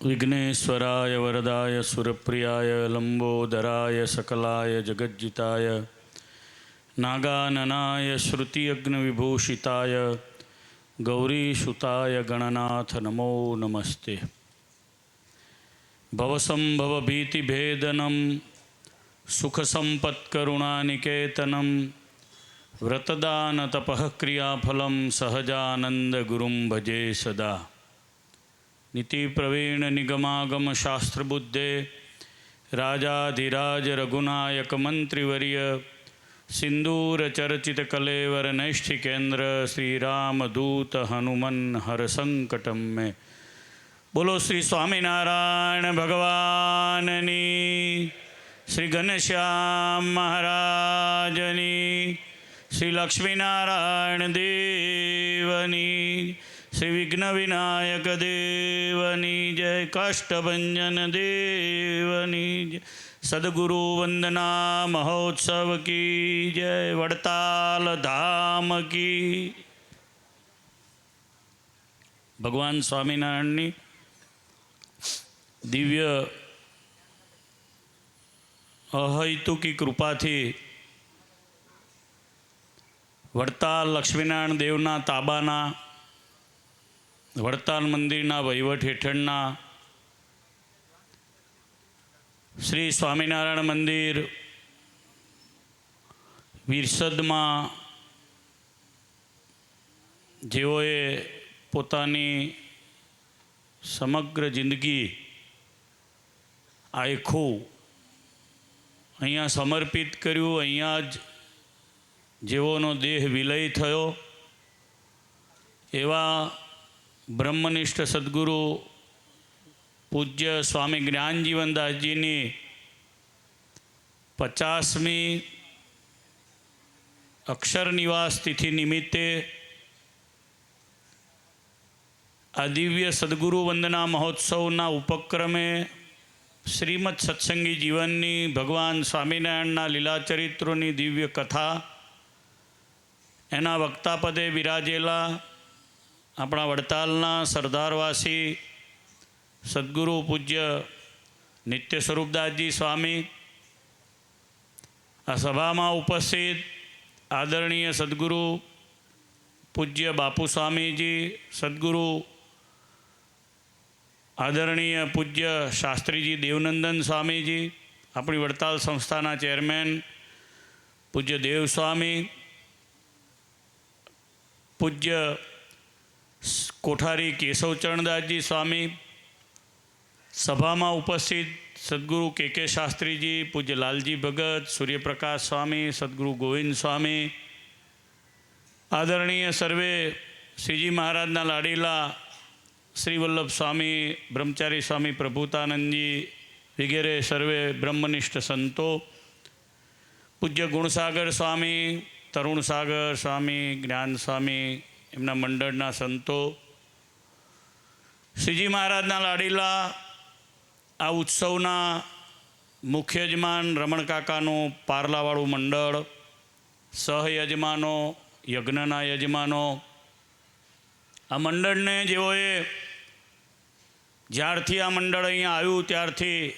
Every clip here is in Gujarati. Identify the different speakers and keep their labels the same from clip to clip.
Speaker 1: विघ्नेश्वराय वरदाय सुरप्रियाय लंबोदराय सकलाय जगज्जिताय नागाननाय श्रुतियज्ञविभूषिताय गौरीसुताय गणनाथ नमो नमस्ते। भवसंभवभीतिभेदनं सुखसंपत्करुणानिकेतनं व्रतदानतपः क्रियाफलं सहजानन्दगुरुं भजे सदा। नीतिप्रवीण निगमागम शास्त्रबुद्धे राजाधिराज रघुनायक मंत्रिवर्य सिंदूरचर्चित कलेवर नैष्ठिकेन्द्र श्री रामदूत हनुमन हर संकटम में। बोलो श्री स्वामीनारायण भगवाननी, श्री घनश्याम महाराजनी, श्री लक्ष्मीनारायण देवनी, श्री विघ्न विनायक देवनी जय, काष्ठभंजन देवनी जय, सद्गुरु वंदना महोत्सव की जय, वड़ताल धाम की। भगवान स्वामीनारायण दिव्य अहैतुकी कृपा थी वड़ताल लक्ष्मीनारायण देवना ताबाना वड़ताल मंदिरना वहीवट हेठळना श्री स्वामीनारायण मंदिर વીરસદ में જેઓએ પોતાની સમગ્ર જિંદગી આખું અહીંયા સમર્પિત કર્યું, અહીંયા જ જેઓનો દેહ વિલય થયો એવા ब्रह्मनिष्ठ सद्गुरु पूज्य स्वामी ज्ञानजीवनदास जी ने 50મી अक्षर निवास तिथि निमित्ते आ दिव्य सद्गुरु वंदना महोत्सवना उपक्रमे श्रीमद सत्संगी जीवननी भगवान स्वामीनारायणना लीला चरित्रोनी दिव्य कथा एना वक्तापदे विराजेला अपना वड़तालना सरदारवासी सद्गुरु पूज्य नित्य स्वरूपदास जी स्वामी, आ सभा में उपस्थित आदरणीय सद्गुरु पूज्य बापू स्वामी जी, सद्गुरु आदरणीय पूज्य शास्त्री जी देवनंदन स्वामी जी, अपनी वड़ताल संस्थाना चेरमेन पूज्य देव स्वामी, पूज्य कोठारी केशवचरणदास जी स्वामी, सभा में उपस्थित सद्गुरु के शास्त्री जी, पूज्य लालजी भगत, सूर्यप्रकाश स्वामी, सद्गुरु गोविंद स्वामी, आदरणीय सर्वे श्रीजी महाराजना लाडीला श्री वल्लभ स्वामी, ब्रह्मचारी स्वामी प्रभुतानंद जी वगैरह सर्वे ब्रह्मनिष्ठ संतो, पूज्य गुणसागर स्वामी, तरुण सागर स्वामी, ज्ञान स्वामी, एमना मंडळना संतो, श्रीजी महाराजना लाडीला आ उत्सवना मुख्य यजमान रमण काकानु पारलावाळू मंडळ, सहयजमानो, यज्ञना यजमानो, आ मंडळने जेओए ज्यारथी आ मंडळ अहींया आव्युं त्यारथी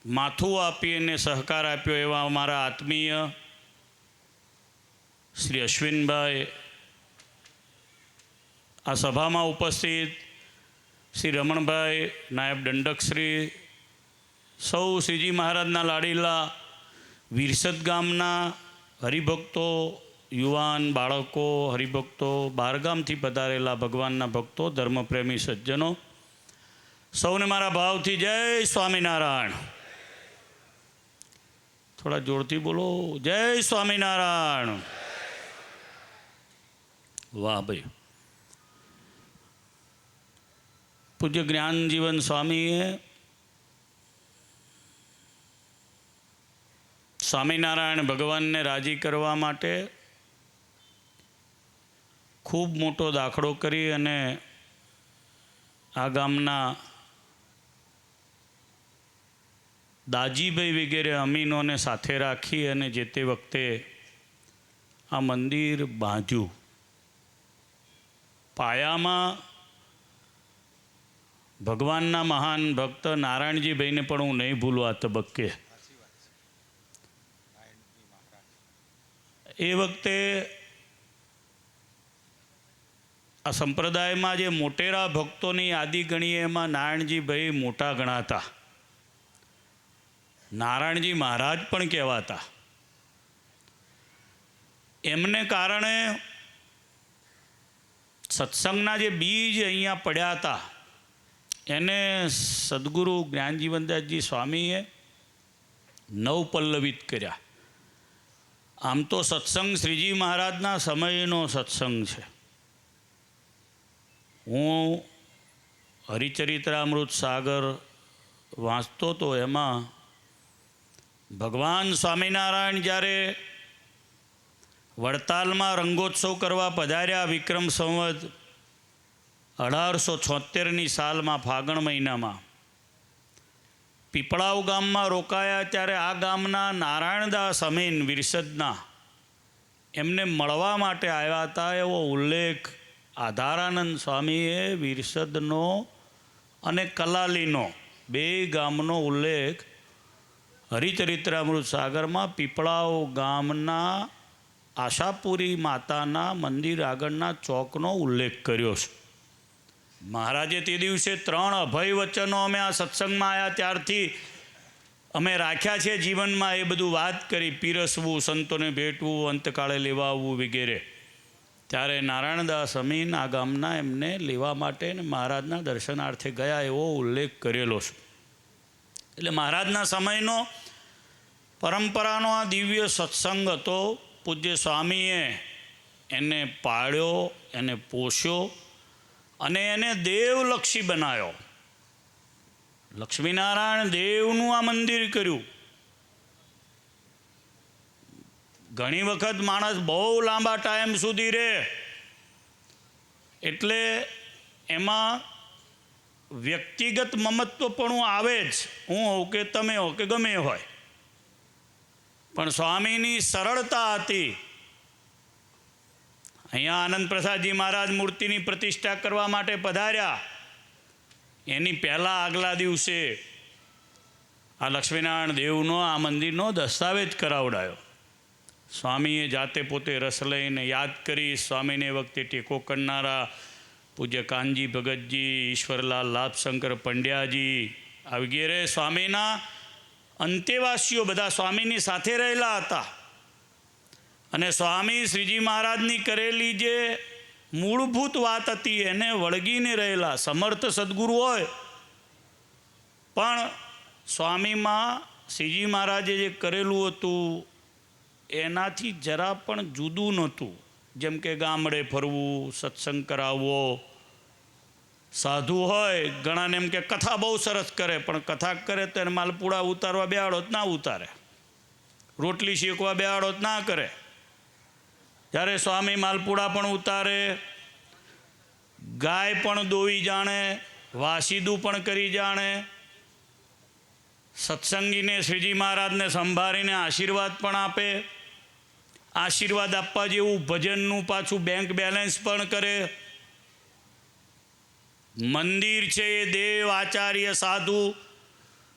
Speaker 1: माथुं आपी अने सहकार आप्यो एवा अमारा आत्मीय श्री अश्विनभाई, आ सभा में उपस्थित श्री रमणभाई नायब दंडक श्री, सौ श्रीजी महाराजना लाडीला वीरसद गामना हरिभक्तो, युवान बाळको, हरिभक्तो, बारगामथी पधारेला भगवानना भक्तो, धर्मप्रेमी सज्जनों, सौने मारा भावथी जय स्वामीनारायण। थोड़ा जोरथी बोलो जय स्वामीनारायण। वाह भाई। पूज्य ज्ञान जीवन स्वामीए स्वामीनारायण भगवान ने राजी करवा माटे खूब मोटो दाखलो करी अने आ गामना दाजीभाई वगैरह अमीनों ने साथे राखी अने जे ते वखते आ मंदिर बांध्यू। पाया में ભગવાનના મહાન ભક્ત નારાયણજીભાઈને પણ હું નહીં ભૂલું આ તબક્કે. એ વખતે આ સંપ્રદાયમાં જે મોટેરા ભક્તોની યાદી ગણીએ એમાં નારાયણજીભાઈ મોટા ગણાતા. નારાયણજી મહારાજ પણ કહેવાતા. એમને કારણે સત્સંગના જે બીજ અહીંયા પડ્યા હતા એને સદગુરુ જ્ઞાનજીવનદાસજી સ્વામીએ નવપલ્લવિત કર્યા. આમ તો સત્સંગ શ્રીજી મહારાજના સમયનો સત્સંગ છે. હું હરિચરિત્રામૃત સાગર વાંચતો તો એમાં ભગવાન સ્વામિનારાયણ જ્યારે વડતાલમાં રંગોત્સવ કરવા પધાર્યા વિક્રમ સંવત 1876ની સાલમાં ફાગણ મહિનામાં પીપળાવ ગામમાં રોકાયા ત્યારે આ ગામના નારાયણદાસ અમીન વિરસદના એમને મળવા માટે આવ્યા હતા એવો ઉલ્લેખ આધારાનંદ સ્વામીએ વિરસદનો અને કલાલીનો બે ગામનો ઉલ્લેખ હરિચરિત્રામૃત સાગરમાં પીપળાવ ગામના આશાપુરી માતાના મંદિર આગળના ચોકનો ઉલ્લેખ કર્યો છે. મહારાજે તે દિવસે 3 અભય વચનો અમે આ સત્સંગમાં આવ્યા ત્યારથી અમે રાખ્યા છે જીવનમાં. એ બધું વાત કરી, પીરસવું, સંતોને ભેટવું, અંતકાળે લેવા આવવું વગેરે. ત્યારે નારાયણદાસ અમીન આ ગામના એમને લેવા માટે ને મહારાજના દર્શનાર્થે ગયા એવો ઉલ્લેખ કરેલો છે. એટલે મહારાજના સમયનો પરંપરાનો આ દિવ્ય સત્સંગ હતો. પૂજ્ય સ્વામીએ એને પાળ્યો, એને પોષ્યો અને એને દેવલક્ષી બનાવ્યો. લક્ષ્મીનારાયણ દેવનું આ મંદિર કર્યું. ઘણી વખત માણસ બહુ લાંબા ટાઈમ સુધી રહે એટલે એમાં વ્યક્તિગત મમત્વપણું આવે જ. હું હોઉં કે તમે હો કે ગમે હોય, પણ સ્વામીની સરળતા હતી. અહીંયા આનંદ પ્રસાદજી મહારાજ મૂર્તિની પ્રતિષ્ઠા કરવા માટે પધાર્યા. એની પહેલાં આગલા દિવસે આ લક્ષ્મીનારાયણ દેવનો આ મંદિરનો દસ્તાવેજ કરાવડાયો. સ્વામીએ જાતે પોતે રસ લઈને યાદ કરી. સ્વામીને વખતે ટેકો કરનારા પૂજ્ય કાનજી ભગતજી, ઈશ્વરલાલ લાભશંકર પંડ્યાજી આ વગેરે સ્વામીના અંતેવાસીઓ બધા સ્વામીની સાથે રહેલા હતા. અને સ્વામી શ્રીજી મહારાજની કરેલી જે મૂળભૂત વાત હતી એને વળગીને રહેલા. સમર્થ સદગુરુ હોય પણ સ્વામીમાં શ્રીજી મહારાજે જે કરેલું હતું એનાથી જરા પણ જુદું નહોતું. જેમ કે ગામડે ફરવું, સત્સંગ કરાવવો. સાધુ હોય ઘણાને એમ કે કથા બહુ સરસ કરે, પણ કથા કરે તો એને માલપુડા ઉતારવા બેહાડો જ ના ઉતારે, રોટલી શેકવા બેહાડો જ ના કરે. જ્યારે સ્વામી માલપુડા પણ ઉતારે, ગાય પણ દોવી જાણે, વાસીદું પણ કરી જાણે, સત્સંગીને શ્રીજી મહારાજને સંભાળીને આશીર્વાદ પણ આપે. આશીર્વાદ આપવા જેવું ભજનનું પાછું બેંક બેલેન્સ પણ કરે. મંદિર છે એ દેવ, આચાર્ય, સાધુ,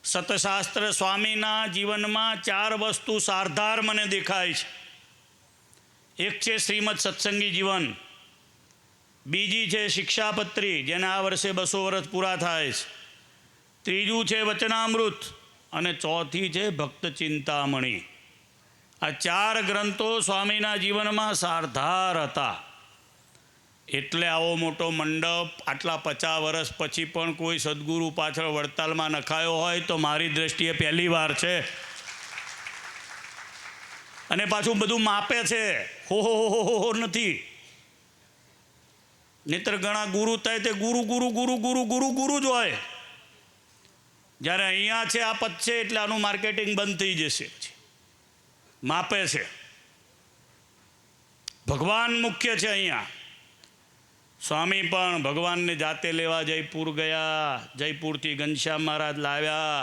Speaker 1: સતશાસ્ત્ર. સ્વામીના જીવનમાં 4 વસ્તુ સારધાર મને દેખાય છે. એક છે શ્રીમદ સત્સંગી જીવન, બીજી છે શિક્ષાપત્રી જેને આ વર્ષે 200 વર્ષ પૂરા થાય છે, ત્રીજું છે વચનામૃત અને ચોથી છે ભક્ત ચિંતામણી. આ 4 ગ્રંથો સ્વામીના જીવનમાં સારધાર હતા. એટલે આવો મોટો મંડપ આટલા 50 વર્ષ પછી પણ કોઈ સદગુરુ પાછળ વડતાલમાં નખાયો હોય તો મારી દ્રષ્ટિએ પહેલી વાર છે. અને પાછું બધું માપે છે, હો નથી. નહીતર ઘણા ગુરુ થાય તે ગુરુ ગુરુ ગુરુ ગુરુ ગુરુ ગુરુ જ હોય. જ્યારે અહીંયા છે આ પદ છે એટલે આનું માર્કેટિંગ બંધ થઈ જશે. માપે છે. ભગવાન મુખ્ય છે અહીંયા. સ્વામી પણ ભગવાનને જાતે લેવા જયપુર ગયા. જયપુરથી ઘનશ્યામ મહારાજ લાવ્યા.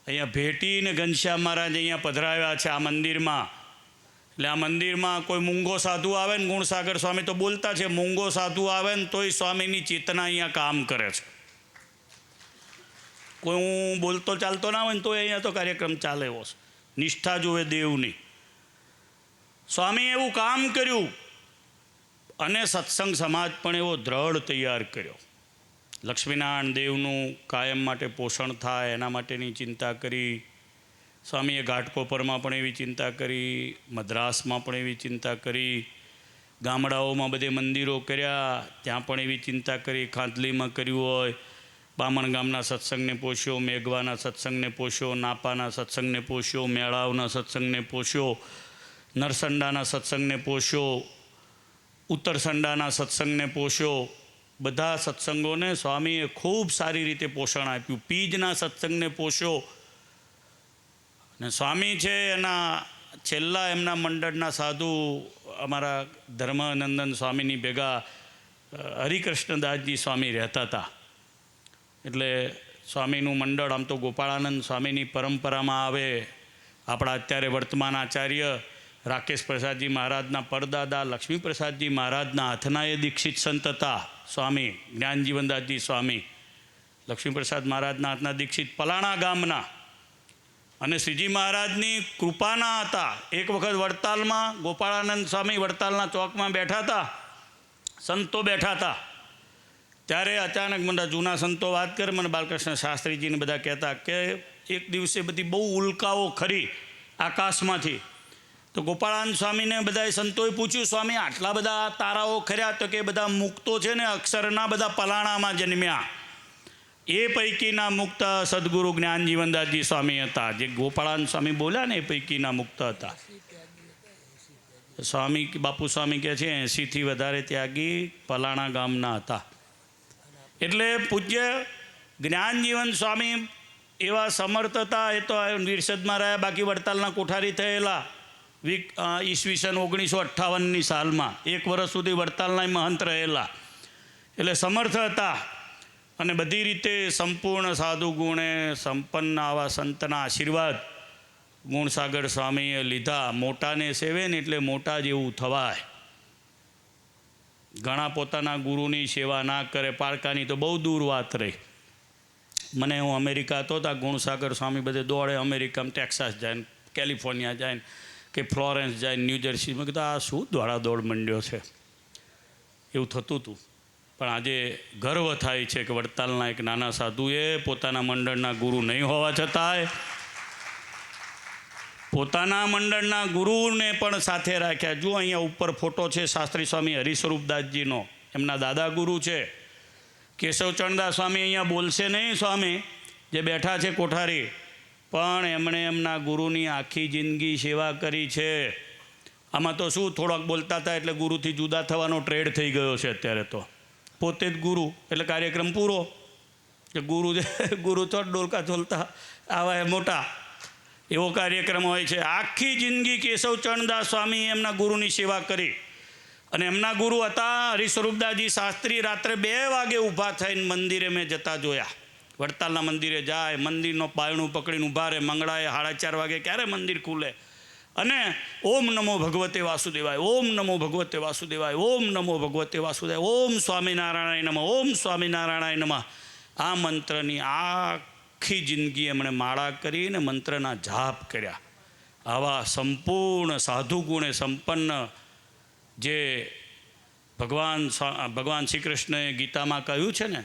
Speaker 1: અહીંયા ભેટીને ઘનશ્યામ મહારાજ અહીંયા પધરાવ્યા છે આ મંદિરમાં. એટલે આ મંદિરમાં કોઈ મૂંગો સાધુ આવે ને, ગુણસાગર સ્વામી તો બોલતા છે, મૂંગો સાધુ આવે ને તોય સ્વામીની ચેતના અહીંયા કામ કરે છે. કોઈ હું બોલતો ચાલતો ના હોય ને તો અહીંયા તો કાર્યક્રમ ચાલે એવો છે. નિષ્ઠા જોવે દેવની. સ્વામીએ એવું કામ કર્યું અને સત્સંગ સમાજ પણ એવો દ્રઢ તૈયાર કર્યો. લક્ષ્મીનારાયણ દેવનું કાયમ માટે પોષણ થાય એના માટેની ચિંતા કરી. સ્વામીએ ઘાટકોપરમાં પણ એવી ચિંતા કરી, મદ્રાસમાં પણ એવી ચિંતા કરી, ગામડાઓમાં બધે મંદિરો કર્યા ત્યાં પણ એવી ચિંતા કરી. ખાંતલીમાં કર્યું હોય, બામણ ગામના સત્સંગને પોષ્યો, મેઘવાના સત્સંગને પોષ્યો, નાપાના સત્સંગને પોષ્યો, મેળાવના સત્સંગને પોષ્યો, નરસંડાના સત્સંગને પોષ્યો, ઉત્તરસંડાના સત્સંગને પોષ્યો. બધા સત્સંગોને સ્વામીએ ખૂબ સારી રીતે પોષણ આપ્યું. પીજના સત્સંગને પોષ્યો. ને સ્વામી છે એના છેલ્લા એમના મંડળના સાધુ અમારા ધર્માનંદન સ્વામીની ભેગા હરિકૃષ્ણદાસજી સ્વામી રહેતા હતા. એટલે સ્વામીનું મંડળ આમ તો ગોપાળાનંદ સ્વામીની પરંપરામાં આવે. આપણા અત્યારે વર્તમાન આચાર્ય રાકેશ પ્રસાદજી મહારાજના પરદાદા લક્ષ્મીપ્રસાદજી મહારાજના હાથના એ દીક્ષિત સંત હતા સ્વામી જ્ઞાનજીવનદાસજી સ્વામી. લક્ષ્મીપ્રસાદ મહારાજના હાથના દીક્ષિત પલાણા ગામના અને શ્રીજી મહારાજની કૃપાના હતા. એક વખત વડતાલમાં ગોપાળાનંદ સ્વામી વડતાલના ચોકમાં બેઠા હતા, સંતો બેઠા હતા. ત્યારે અચાનક મને જૂના સંતો વાત કરે, મને બાલકૃષ્ણ શાસ્ત્રીજીને બધા કહેતા કે એક દિવસે બધી બહુ ઉલ્કાઓ ખરી આકાશમાંથી. તો ગોપાળાનંદ સ્વામીને બધાએ સંતોએ પૂછ્યું, સ્વામી આટલા બધા તારાઓ ખર્યા? તો કે બધા મુક્તો છે ને અક્ષરના બધા પલાણામાં જન્મ્યા. એ પૈકીના મુક્ત સદગુરુ જ્ઞાનજીવનદાસજી સ્વામી હતા. જે ગોપાળાનંદ સ્વામી બોલ્યા ને એ પૈકીના મુક્ત હતા. સ્વામી બાપુ સ્વામી કહે છે 80થી વધારે ત્યાગી પલાણા ગામના હતા. એટલે પૂજ્ય જ્ઞાનજીવન સ્વામી એવા સમર્થ હતા. એ તો નિર્ષદમાં રહ્યા, બાકી વડતાલના કોઠારી થયેલા ઈસવીસન 1958ની સાલમાં 1 વર્ષ સુધી વડતાલના મહંત રહેલા. એટલે સમર્થ હતા અને બધી રીતે સંપૂર્ણ સાધુ ગુણે સંપન્ન આવા સંતના આશીર્વાદ ગુણસાગર સ્વામીએ લીધા. મોટાને સેવે ને એટલે મોટા જેવું થવાય. ઘણા પોતાના ગુરુની સેવા ના કરે, પારકાની તો બહુ દૂર વાત રહી. મને હું અમેરિકા હતો ત્યાં ગુણસાગર સ્વામી બધે દોડે, અમેરિકામાં ટેક્સાસ જાય ને કેલિફોર્નિયા જાય ને કે ફ્લોરેન્સ જાય, ન્યૂજર્સીમાં. કીધું આ શું દોડા દોડ મંડ્યો છે, એવું થતું હતું. પણ આજે ગર્વ થાય છે કે વડતાલના એક નાના સાધુએ પોતાના મંડળના ગુરુ નહીં હોવા છતાંય પોતાના મંડળના ગુરુને પણ સાથે રાખ્યા. જુઓ અહીંયા ઉપર ફોટો છે શાસ્ત્રી સ્વામી હરિસ્વરૂપદાસજીનો, એમના દાદા ગુરુ છે. કેશવચંદ્રદાસ સ્વામી અહીંયા બોલશે નહીં, સ્વામી જે બેઠા છે કોઠારી, પણ એમણે એમના ગુરુની આખી જિંદગી સેવા કરી છે. આમાં તો શું થોડાક બોલતા હતા એટલે ગુરુથી જુદા થવાનો ટ્રેડ થઈ ગયો છે અત્યારે. તો પોતે જ ગુરુ એટલે કાર્યક્રમ પૂરો. કે ગુરુ તો ડોલકા ઝોલતા આવા મોટા એવો કાર્યક્રમ હોય છે. આખી જિંદગી કેશવચંદ્રદાસ સ્વામી એમના ગુરુની સેવા કરી. અને એમના ગુરુ હતા હરિસ્વરૂપદાસજી શાસ્ત્રી. રાત્રે 2 વાગે ઊભા થઈને મંદિરે મેં જતા જોયા. વડતાલના મંદિરે જાય, મંદિરનો પાયણું પકડીને ઊભા રહે. મંગળાએ 4:30 વાગે ક્યારે મંદિર ખુલે, અને ઓમ નમો ભગવતે વાસુદેવાય, ઓમ નમો ભગવતે વાસુદેવાય, ઓમ નમો ભગવતે વાસુદેવાય, ઓમ સ્વામિનારાયણ નમઃ, ઓમ સ્વામિનારાયણ નમઃ. આ મંત્રની આખી જિંદગી એમણે માળા કરીને મંત્રના જાપ કર્યા. આવા સંપૂર્ણ સાધુ ગુણે સંપન્ન જે ભગવાન શ્રી કૃષ્ણએ ગીતામાં કહ્યું છે ને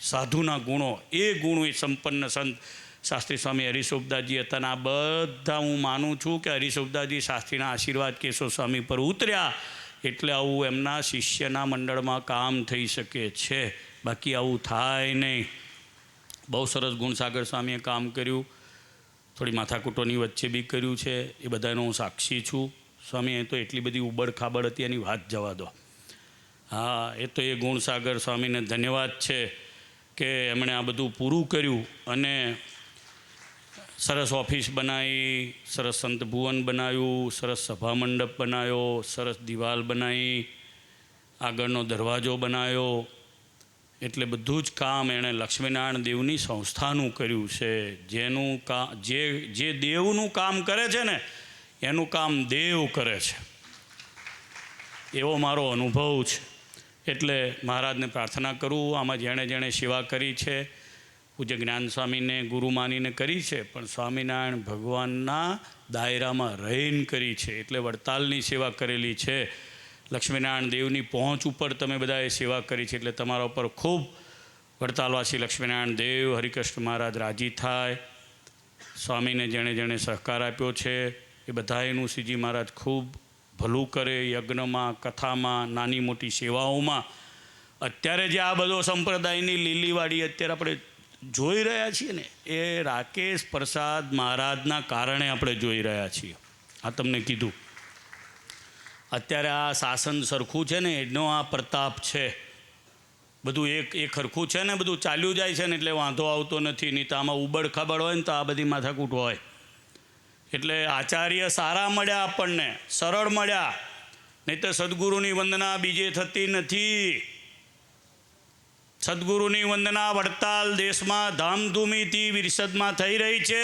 Speaker 1: સાધુના ગુણો, એ ગુણો એ સંપન્ન સંત શાસ્ત્રી સ્વામી હરિસ્વરૂપદાસજી હતા. આ બધા હું માનું છું કે હરિસ્વરૂપદાસજી શાસ્ત્રીના આશીર્વાદ કેશવ સ્વામી પર ઉતર્યા એટલે આવું એમના શિષ્યના મંડળમાં કામ થઈ શકે છે. બાકી આવું થાય નહીં. બહુ સરસ ગુણસાગર સ્વામીએ કામ કર્યું. થોડી માથાકૂટોની વચ્ચે બી કર્યું છે, એ બધાનો હું સાક્ષી છું. સ્વામી એ તો એટલી બધી ઉબડ ખાબડ હતી એની વાત જવા દો. હા, એ તો એ ગુણસાગર સ્વામીને ધન્યવાદ છે કે એમણે આ બધું પૂરું કર્યું અને સરસ ઓફિસ બનાવી, સરસ સંત ભુવન બનાવ્યું, સરસ સભા મંડપ બનાવ્યો, સરસ દિવાલ બનાવી, આગળનો દરવાજો બનાવ્યો. એટલે બધું જ કામ એણે લક્ષ્મીનારાયણ દેવની સંસ્થાનું કર્યું છે. જેનું કામ જે દેવનું કામ કરે છે ને એનું કામ દેવ કરે છે, એવો મારો અનુભવ છે. એટલે મહારાજને પ્રાર્થના કરું, આમાં જેણે જેણે સેવા કરી છે પૂજ્ય જ્ઞાન સ્વામીને ગુરુ માનીને કરી છે, પણ સ્વામિનારાયણ ભગવાનના દાયરામાં રહીને કરી છે. એટલે વડતાલની સેવા કરેલી છે. લક્ષ્મીનારાયણ દેવની પહોંચ ઉપર તમે બધાએ સેવા કરી છે. એટલે તમારા ઉપર ખૂબ વડતાલવાસી લક્ષ્મીનારાયણ દેવ, હરિકૃષ્ણ મહારાજ રાજી થાય. સ્વામીને જેણે સહકાર આપ્યો છે એ બધાએનું શ્રીજી મહારાજ ખૂબ ભલું કરે. યજ્ઞમાં, કથામાં, નાની મોટી સેવાઓમાં. અત્યારે જે આ બધો સંપ્રદાયની લીલીવાડી અત્યારે આપણે જોઈ રહ્યા છીએ ને, એ રાકેશ પ્રસાદ મહારાજના કારણે આપણે જોઈ રહ્યા છીએ. આ તમને કીધું. અત્યારે આ શાસન સરખું છે ને એનો આ પ્રતાપ છે. બધું એક સરખું છે ને, બધું ચાલ્યું જાય છે ને એટલે વાંધો આવતો નથી. નહીં તો આમાં ઉબડ ખાબડ હોય ને તો આ બધી માથાકૂટ હોય. એટલે આચાર્ય સારા મળ્યા, આપણને સરળ મળ્યા. નહીં તો સદગુરુની વંદના બીજે થતી નથી. સદગુરુની વંદના વડતાલ દેશમાં ધામધૂમીથી વિરસદમાં થઈ રહી છે.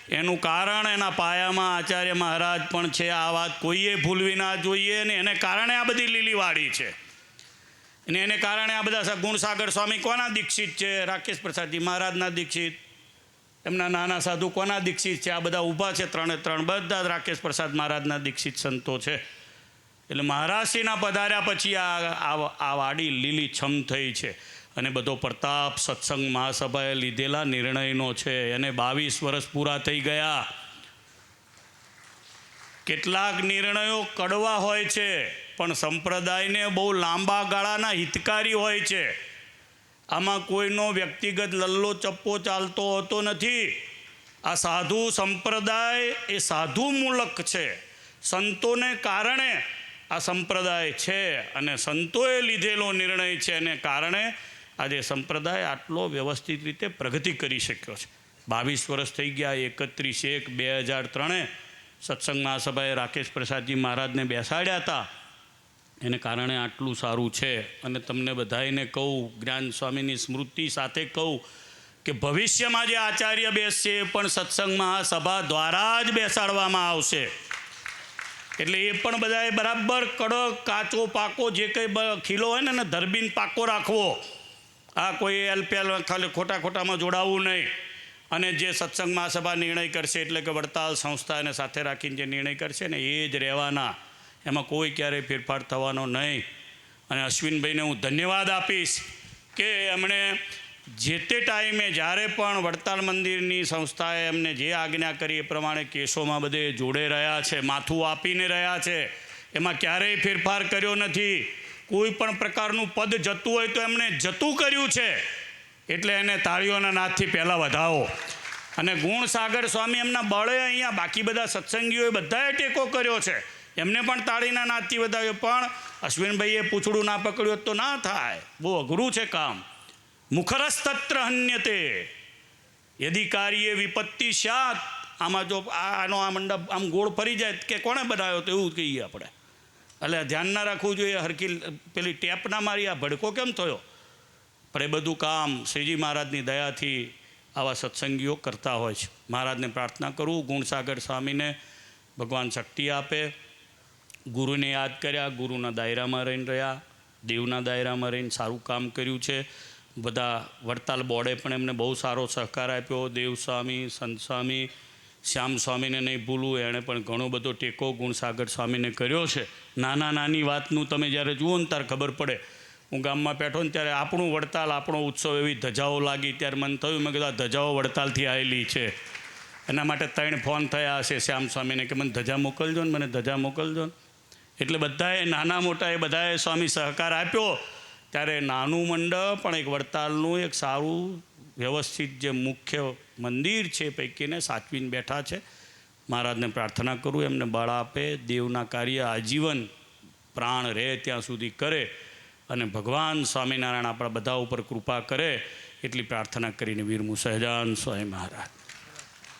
Speaker 1: એનું કારણ એના પાયામાં આચાર્ય મહારાજ પણ છે. આ વાત કોઈએ ભૂલવી ના જોઈએ. ને એને કારણે આ બધી લીલીવાડી છે. અને એને કારણે આ બધા ગુણસાગર સ્વામી કોના દીક્ષિત છે? રાકેશ પ્રસાદજી મહારાજના દીક્ષિત. એમના નાના સાધુ કોના દીક્ષિત છે? આ બધા ઊભા છે ત્રણે ત્રણ, બધા જ રાકેશ પ્રસાદ મહારાજના દીક્ષિત સંતો છે. એટલે મહારાજશ્રીના પધાર્યા પછી આ વાડી લીલીછમ થઈ છે. અને બધો પ્રતાપ સત્સંગ મહાસભાએ લીધેલા નિર્ણયનો છે. એને 22 વર્ષ પૂરા થઈ ગયા. કેટલાક નિર્ણયો કડવા હોય છે, પણ સંપ્રદાયને બહુ લાંબા ગાળાના હિતકારી હોય છે. આમાં કોઈનો વ્યક્તિગત લલ્લો ચપ્પો ચાલતો હોતો નથી. આ સાધુ સંપ્રદાય એ સાધુ મૂલક છે. સંતોને કારણે આ સંપ્રદાય છે અને સંતોએ લીધેલો નિર્ણય છે. એને કારણે આજે સંપ્રદાય આટલો વ્યવસ્થિત રીતે પ્રગતિ કરી શક્યો છે. 22 વર્ષ થઈ ગયા. 31/1/2003 સત્સંગ મહાસભાએ રાકેશ પ્રસાદજી મહારાજને બેસાડ્યા હતા. એને કારણે આટલું સારું છે. અને તમને બધાને કહું, જ્ઞાન સ્વામીની સ્મૃતિ સાથે કહું કે ભવિષ્યમાં જે આચાર્ય બેસશે એ પણ સત્સંગ મહાસભા દ્વારા જ બેસાડવામાં આવશે. એટલે એ પણ બધાએ બરાબર કડક, કાચો પાકો જે કંઈ ખીલો હોય ને ધરબીન પાકો રાખવો. આ કોઈ એલપીએલ ખાલી ખોટામાં જોડાવવું નહીં. અને જે સત્સંગ મહાસભા નિર્ણય કરશે, એટલે કે વડતાલ સંસ્થા એને સાથે રાખીને જે નિર્ણય કરશે ને એ જ રહેવાના. એમાં કોઈ ક્યારેય ફેરફાર થવાનો નહીં. અને અશ્વિનભાઈને હું ધન્યવાદ આપીશ કે એમણે જે તે ટાઈમે જ્યારે પણ વડતાલ મંદિરની સંસ્થાએ એમને જે આજ્ઞા કરી એ પ્રમાણે કેસોમાં બધે જોડે રહ્યા છે, માથું આપીને રહ્યા છે. એમાં ક્યારેય ફેરફાર કર્યો નથી. કોઈ પણ પ્રકારનું પદ જતું હોય તો એમણે જતું કર્યું છે. એટલે એને તાળીઓના નાદથી પહેલાં વધાવો. અને ગુણસાગર સ્વામી એમના બળે અહીંયા, બાકી બધા સત્સંગીઓએ બધાએ ટેકો કર્યો છે. એમને પણ તાળીના નાદથી વધાવ્યો. પણ અશ્વિનભાઈએ પૂછડું ના પકડ્યું તો ના થાય. બહુ અઘરું છે કામ. મુખરસ્તત્ર હન્યતે યદિ કાર્ય વિપત્તિ સ્યાત. આમાં જો આનો આ મંડપ આમ ગોળ ફરી જાય કે કોણે બનાવ્યો તો એવું કહીએ આપણે. એટલે ધ્યાન ના રાખવું જોઈએ. હરકી પેલી ટેપ ના મારી આ ભડકો કેમ થયો? પણ એ બધું કામ શ્રીજી મહારાજની દયાથી આવા સત્સંગીઓ કરતા હોય છે. મહારાજને પ્રાર્થના કરું ગુણસાગર સ્વામીને ભગવાન શક્તિ આપે. ગુરુને યાદ કર્યા, ગુરુના દાયરામાં રહીને રહ્યા, દેવના દાયરામાં રહીને સારું કામ કર્યું છે. બધા વડતાલ બોર્ડે પણ એમને બહુ સારો સહકાર આપ્યો. દેવ સ્વામી, સંત સ્વામી, શ્યામ સ્વામીને નહીં ભૂલું, એણે પણ ઘણો બધો ટેકો ગુણસાગર સ્વામીને કર્યો છે. નાની વાતનું તમે જ્યારે જુઓ ને ત્યારે ખબર પડે. હું ગામમાં બેઠો ને ત્યારે આપણું વડતાલ, આપણો ઉત્સવ એવી ધજાઓ લાગી. ત્યારે મને થયું, મેં કીધું આ ધજાઓ વડતાલથી આવેલી છે. એના માટે 3 ફોન થયા હશે શ્યામ સ્વામીને કે મને ધજા મોકલજો ને, મને ધજા મોકલજો ને. એટલે બધાએ નાના મોટા એ બધાએ સ્વામી સહકાર આપ્યો. ત્યારે નાનું મંડપ પણ એક વડતાલનું એક સારું વ્યવસ્થિત જે મુખ્ય મંદિર છે પૈકીને સાચવીને બેઠા છે. મહારાજને પ્રાર્થના કરું એમને બળ આપે, દેવના કાર્ય આજીવન પ્રાણ રહે ત્યાં સુધી કરે અને ભગવાન સ્વામિનારાયણ આપણા બધા ઉપર કૃપા કરે એટલી પ્રાર્થના કરીને વિરમું. સહજાન સ્વામી મહારાજ.